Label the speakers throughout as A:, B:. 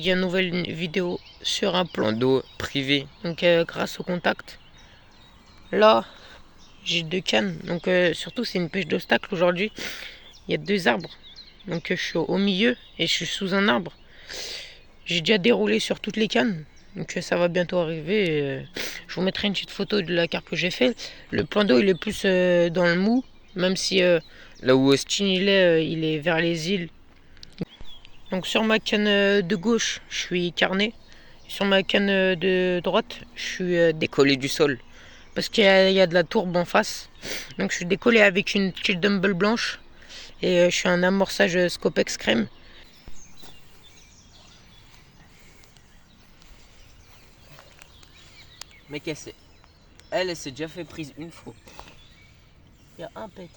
A: il y a une nouvelle vidéo sur un plan d'eau privé. Donc grâce au contact. Là, j'ai 2 cannes. Donc surtout c'est une pêche d'obstacle aujourd'hui. Il y a 2 arbres. Donc je suis au milieu et je suis sous un arbre. J'ai déjà déroulé sur toutes les cannes. Donc ça va bientôt arriver. Je vous mettrai une petite photo de la carpe que j'ai fait. Le plan d'eau il est plus dans le mou. Même si là où Austin il est vers les îles. Donc sur ma canne de gauche, je suis carné. Sur ma canne de droite, je suis décollé du sol. Parce qu'il y a de la tourbe en face. Donc je suis décollé avec une petite dumbbell blanche. Et je suis un amorçage Scopex crème.
B: Mec, elle s'est déjà fait prise une fois.
A: Il y a un pet.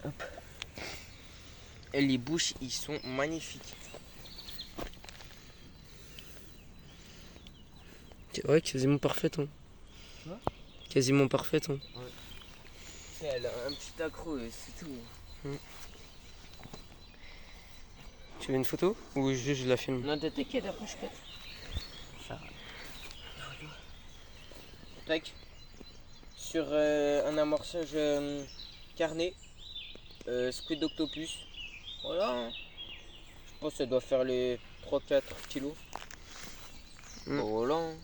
B: Hop. Et les bouches, ils sont magnifiques.
C: Ouais, quasiment parfaite. Hein.
B: Quoi?
C: Quasiment parfaite. Hein.
B: Ouais. Elle a un petit accro et c'est tout.
C: Tu veux une photo ou juste je la filme?
B: Non, t'inquiète, après je pète. Ça. Tac. Sur un amorçage carné, squid d'octopus. Voilà. Hein. Je pense que ça doit faire les 3-4 kilos. Voilà. Hein.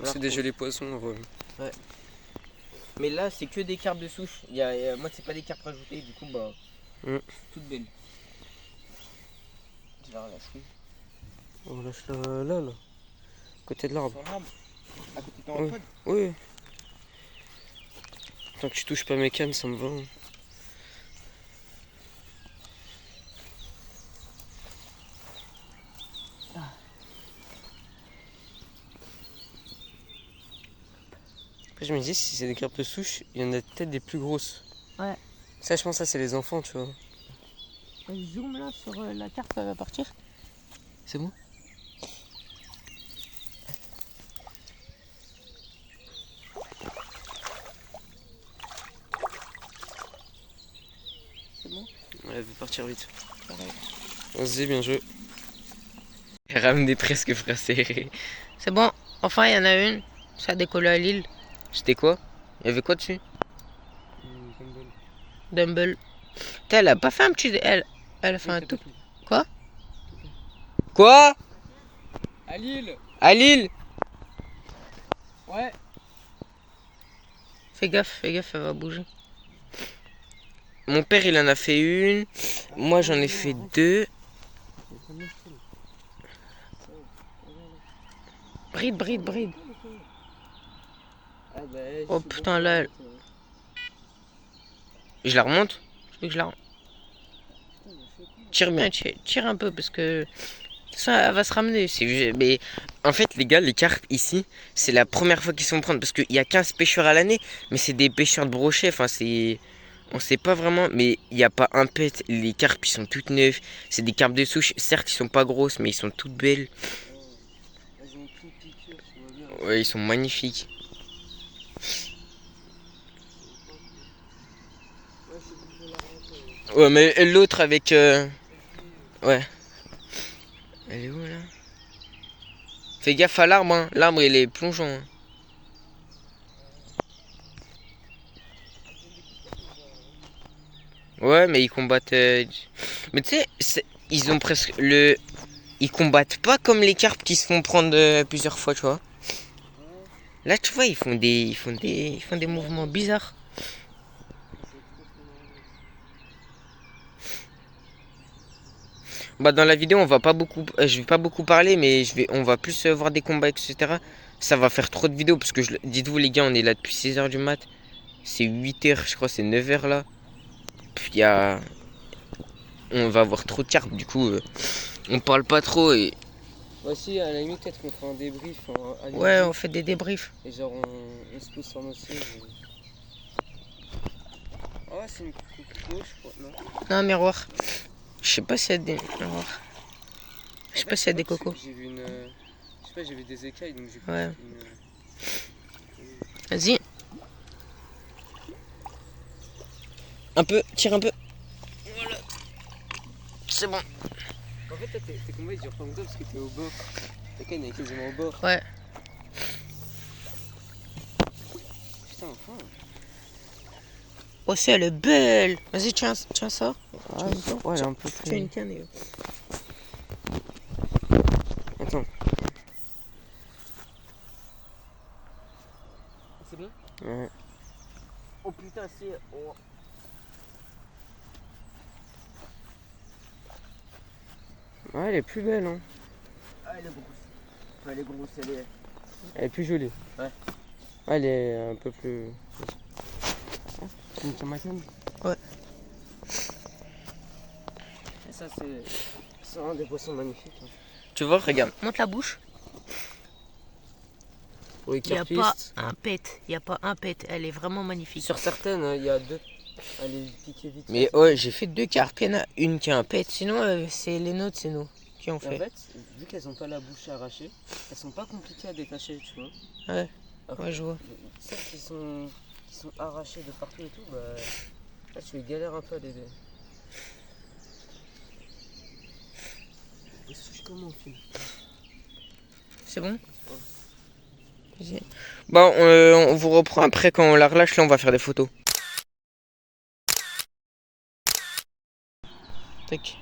C: C'est des jolis poissons. Ouais.
B: Ouais. Mais là, c'est que des carpes de souche. Moi, c'est pas des carpes rajoutées, du coup, bah, c'est toutes belles. Je la relâche.
C: On lâche là. Côté de l'arbre.
B: Sur l'arbre. À côté de ton
C: Ouais.
B: iPod.
C: Oui. Tant que tu touches pas mes cannes, ça me va. Hein. Après, je me dis, si c'est des carpes de souche, il y en a peut-être des plus grosses.
A: Ouais.
C: Ça, je pense, ça, c'est les enfants, tu vois.
A: Zoom là sur la carte, elle va partir.
C: C'est bon?
A: C'est bon?
C: Ouais, elle veut partir vite.
A: Pareil.
C: Vas-y, bien joué.
B: Ramené presque fracé.
A: C'est bon, enfin il y en a une. Ça a décollé à l'île.
B: C'était quoi? Il y avait quoi dessus?
A: Dumbbell. Putain, elle a pas fait un petit. Elle a fait un tout. Quoi?
B: Quoi?
D: À Lille.
B: À Lille?
D: Ouais.
A: Fais gaffe, elle va bouger.
B: Mon père, il en a fait une. Moi, j'en ai fait 2.
A: Bride.
D: Ah bah,
A: Oh putain, là, elle.
B: Je la remonte?
A: Je veux que je la. Tire bien, tire un peu parce que. Ça, elle va se ramener.
B: Mais en fait, les gars, les carpes ici, c'est la première fois qu'ils se font prendre. Parce qu'il y a 15 pêcheurs à l'année. Mais c'est des pêcheurs de brochet. Enfin, c'est. On sait pas vraiment. Mais il n'y a pas un pet. Les carpes, ils sont toutes neuves. C'est des carpes de souche. Certes, ils sont pas grosses, mais ils sont toutes belles.
D: elles ont tout piqué, ça va bien.
B: Ouais, ils sont magnifiques.
D: Ouais, c'est bon, je vais la rentrer.
B: Ouais, mais l'autre avec. Ouais. Elle est où là? Fais gaffe à l'arbre, hein. L'arbre il est plongeant. Hein. Ouais, mais ils combattent. Mais tu sais, ils ont presque le. Ils combattent pas comme les carpes qui se font prendre plusieurs fois, tu vois. Là, tu vois, ils font des mouvements bizarres. Bah dans la vidéo on va pas beaucoup, je vais pas beaucoup parler, mais on va plus voir des combats, etc. Ça va faire trop de vidéos parce que dites-vous les gars, on est là depuis 6h du mat. C'est 8h, je crois, c'est 9h là. Puis on va avoir trop de carpes, du coup on parle pas trop et.
D: Voici, à la limite, peut-être qu'on fait un débrief.
A: Ouais, on fait des débriefs.
D: Et genre, on se pose sur nos sièges. Ah ouais, c'est une coco, je crois, non?
A: Non, miroir. Je sais pas s'il y a des miroirs. Je sais pas s'il y a des cocos.
D: J'ai vu une. Je sais pas, j'ai vu des écailles donc j'ai cru
A: Ouais.
D: que c'était une.
A: Vas-y.
B: Un peu, tire un peu. Voilà. C'est bon.
C: En fait, toi, tes combats ils durent pas longtemps parce que t'es au bord. Ta canne elle est quasiment au bord.
A: Ouais.
C: Putain, enfin.
A: Oh, c'est elle est belle. Vas-y, tiens ça.
C: Ah, ouais, elle est un peu
A: Tiens une canne.
C: Attends. C'est bon? Ouais.
B: Oh putain, c'est. Oh.
C: Ouais, elle est plus belle, hein.
B: Ah, elle est grosse. Enfin, elle est grosse, elle est.
C: Elle est plus jolie.
B: Ouais.
C: Ouais, elle est un peu plus. Tu me tiens ma canne?
A: Ouais.
C: Et ça, c'est un des poissons magnifiques. Hein.
B: Tu vois, regarde.
A: Monte la bouche.
C: Pour les
A: Il n'y a pas
C: carpistes.
A: un pet. Il n'y a pas un pet. Elle est vraiment magnifique.
C: Sur certaines, il y a deux. Elle est piquée vite.
B: Mais ouais, j'ai fait 2 carpes. Il y en a une qui a un pet.
A: Sinon, c'est les nôtres, c'est nous qui ont
C: Et en
A: fait.
C: fait, vu qu'elles ont pas la bouche arrachée, elles sont pas compliquées à détacher, tu vois.
A: Ouais.
C: Après,
A: Ouais, je vois.
C: celles qui sont arrachées de partout et tout, bah là tu galères un peu à les. Elle se touche comment au film?
A: C'est bon? Vas-y.
B: Bon, on vous reprend après quand on la relâche. Là, on va faire des photos.
A: Tac.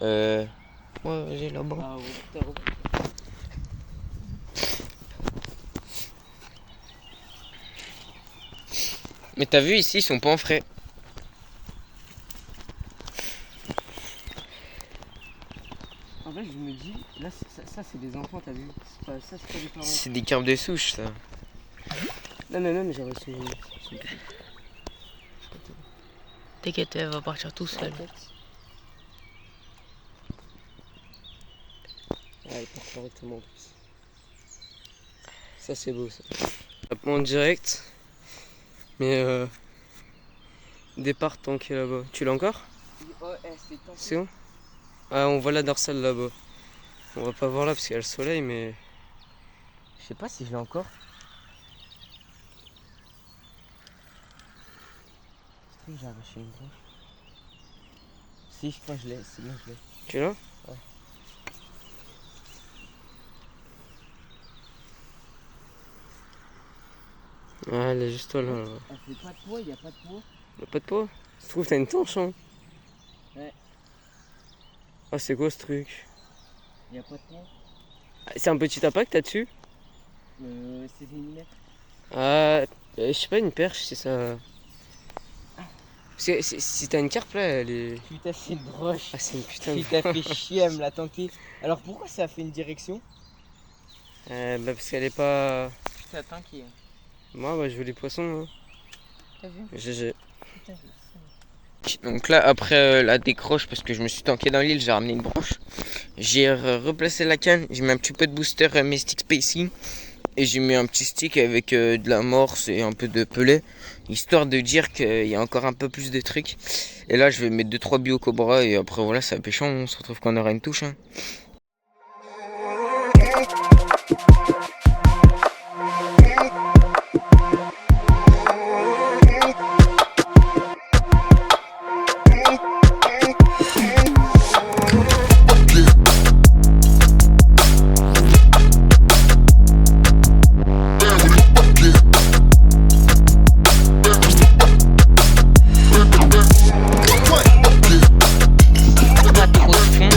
B: Euh.
A: Ouais, vas-y, là-bas.
C: Ah ouais,
B: Mais t'as vu ici, ils sont pas en frais.
C: en fait, je me dis, là ça c'est des enfants, t'as vu? Ça c'est pas des parents.
B: C'est des carpes de souche, ça.
C: Non, mais même j'aurais su.
A: T'inquiète, elle va partir tout seul.
C: Ah, il part correctement en plus. Ça c'est beau ça. Tapement direct. Mais départ tanké là-bas. Tu l'as encore? C'est où? Ah, on voit la dorsale là-bas. On va pas voir là parce qu'il y a le soleil, mais.
B: Je sais pas si je l'ai encore. Est-ce que j'ai arraché une branche? Si, je crois que je l'ai. C'est bon, je l'ai.
C: Tu l'as?
B: Ouais.
C: Ouais, elle est juste là.
B: Elle fait pas de poids, il y a pas de poids.
C: Y'a pas de poids? Je trouve que t'as une tanche, hein?
B: Ouais.
C: Ah, c'est quoi ce truc?
B: Il y a pas de poids.
C: Ah, c'est un petit appât que t'as dessus?
B: C'est une mètre.
C: Ah, je sais pas, une perche, c'est ça. Parce que si t'as une carpe là, elle est.
B: Putain, c'est une broche.
C: Ah, c'est une putain de.
B: Tu t'as fait chier à me la tanker. Alors pourquoi ça a fait une direction?
C: Bah, parce qu'elle est pas.
B: Tu t'as tanké.
C: Moi, bah, je veux les poissons. Hein.
A: T'as vu?
C: GG.
B: Donc là, après la décroche, parce que je me suis tanké dans l'île, j'ai ramené une branche. J'ai replacé la canne, j'ai mis un petit peu de booster Mystic Spacing. Et j'ai mis un petit stick avec de l'amorce et un peu de pelet. Histoire de dire qu'il y a encore un peu plus de trucs. Et là, je vais mettre 2-3 bio cobra. Et après, voilà, ça va pêchant. On se retrouve quand on aura une touche. Hein.
A: Pas trop de fond.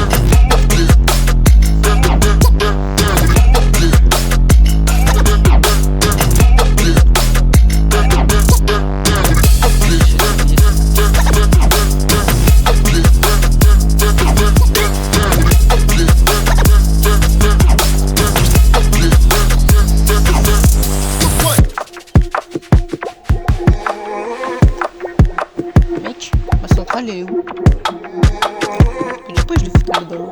A: Mec, ma centrale elle est où? Et du coup, je le fous tomber dans l'eau.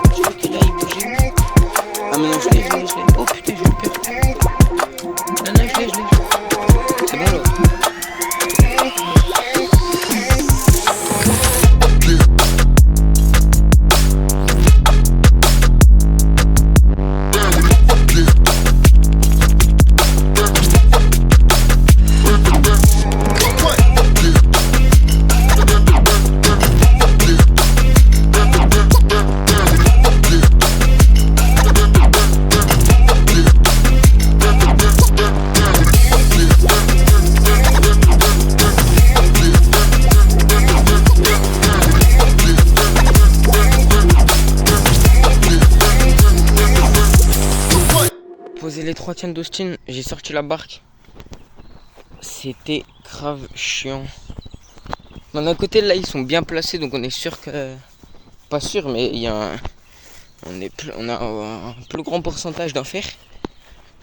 A: Je crois qu'il aille bouger.
B: Ah, mais non,
A: Je l'ai. Oh putain, j'ai eu peur. Non, non, je l'ai.
B: c'est bon là. l'ancienne d'Austin, j'ai sorti la barque. C'était grave chiant. D'un côté là ils sont bien placés donc on est sûr que... Pas sûr mais il y a on a un plus grand pourcentage d'en faire.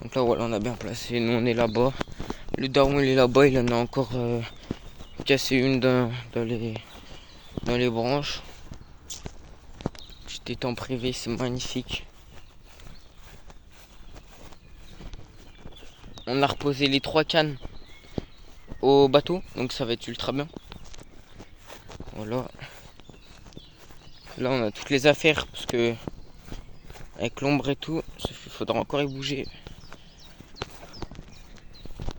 B: Donc là voilà on a bien placé, nous on est là-bas. Le daron il est là-bas, il en a encore cassé une dans les branches. J'étais en privé, c'est magnifique. On a reposé les 3 cannes au bateau, donc ça va être ultra bien. Voilà. Là on a toutes les affaires parce que avec l'ombre et tout, il faudra encore y bouger.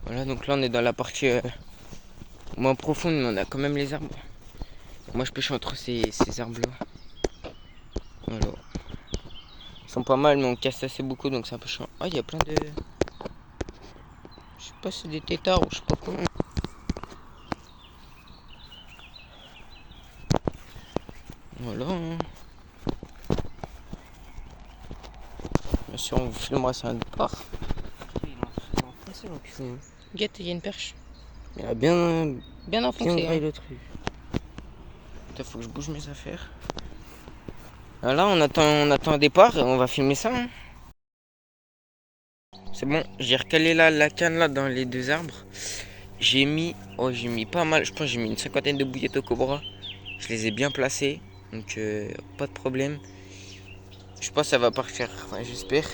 B: Voilà, donc là on est dans la partie moins profonde, mais on a quand même les arbres. Moi je pêche entre ces arbres là. Voilà. Ils sont pas mal, mais on casse assez beaucoup, donc c'est un peu chiant. Ah, il y a plein de... Je sais pas si c'est des têtards ou je sais pas comment. Voilà. Bien sûr, on vous filmera sur un départ.
A: Guette, il y a une perche.
B: Il a bien
A: Enfoncée.
B: graillé le truc. Putain, faut que je bouge mes affaires. Voilà, on attend un départ et on va filmer ça. Hein. C'est bon, j'ai recalé la canne là dans les 2 arbres. J'ai mis pas mal, je pense que j'ai mis une 50aine de bouillettes au cobra. Je les ai bien placées, donc pas de problème. Je pense que ça va partir, enfin, j'espère.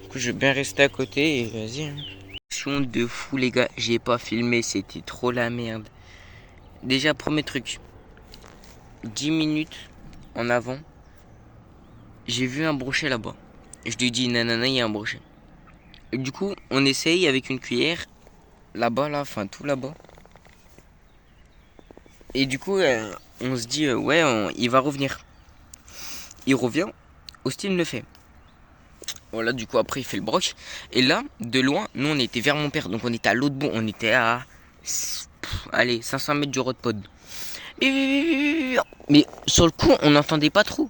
B: Du coup, je vais bien rester à côté et vas-y. Hein. De fou les gars, j'ai pas filmé, c'était trop la merde. Déjà, premier truc, 10 minutes en avant, j'ai vu un brochet là-bas. Je lui dis nanana, il y a un brochet. Et du coup, on essaye avec une cuillère, là-bas, là, enfin tout là-bas. Et du coup, on se dit, ouais, il va revenir. Il revient, Austin le fait. Voilà, du coup, après, il fait le broche. Et là, de loin, nous, on était vers mon père. Donc, on était à l'autre bout. On était à, allez, 500 mètres du Rodpod. Mais sur le coup, on n'entendait pas trop.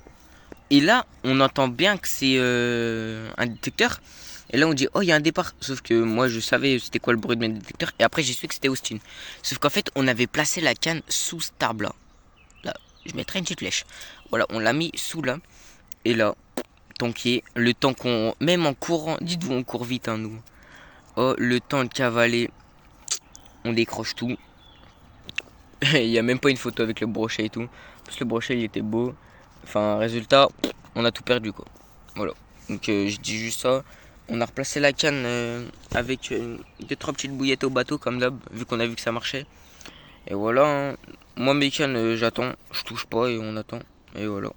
B: Et là, on entend bien que c'est un détecteur. Et là, on dit, oh, il y a un départ. Sauf que moi, je savais c'était quoi le bruit de mes détecteurs. Et après, j'ai su que c'était Austin. Sauf qu'en fait, on avait placé la canne sous ce arbre-là. Là, je mettrai une petite flèche. Voilà, on l'a mis sous là. Et là, tankier, le temps qu'on... Même en courant, dites-vous, on court vite, hein, nous. Oh, le temps de cavaler. On décroche tout. Il n'y a même pas une photo avec le brochet et tout. Parce que le brochet, il était beau. Enfin, résultat, on a tout perdu, quoi. Voilà. Donc, je dis juste ça. On a replacé la canne avec 2-3 petites bouillettes au bateau, comme d'hab, vu qu'on a vu que ça marchait. Et voilà. Hein. Moi, mes cannes, j'attends. Je touche pas et on attend. Et voilà.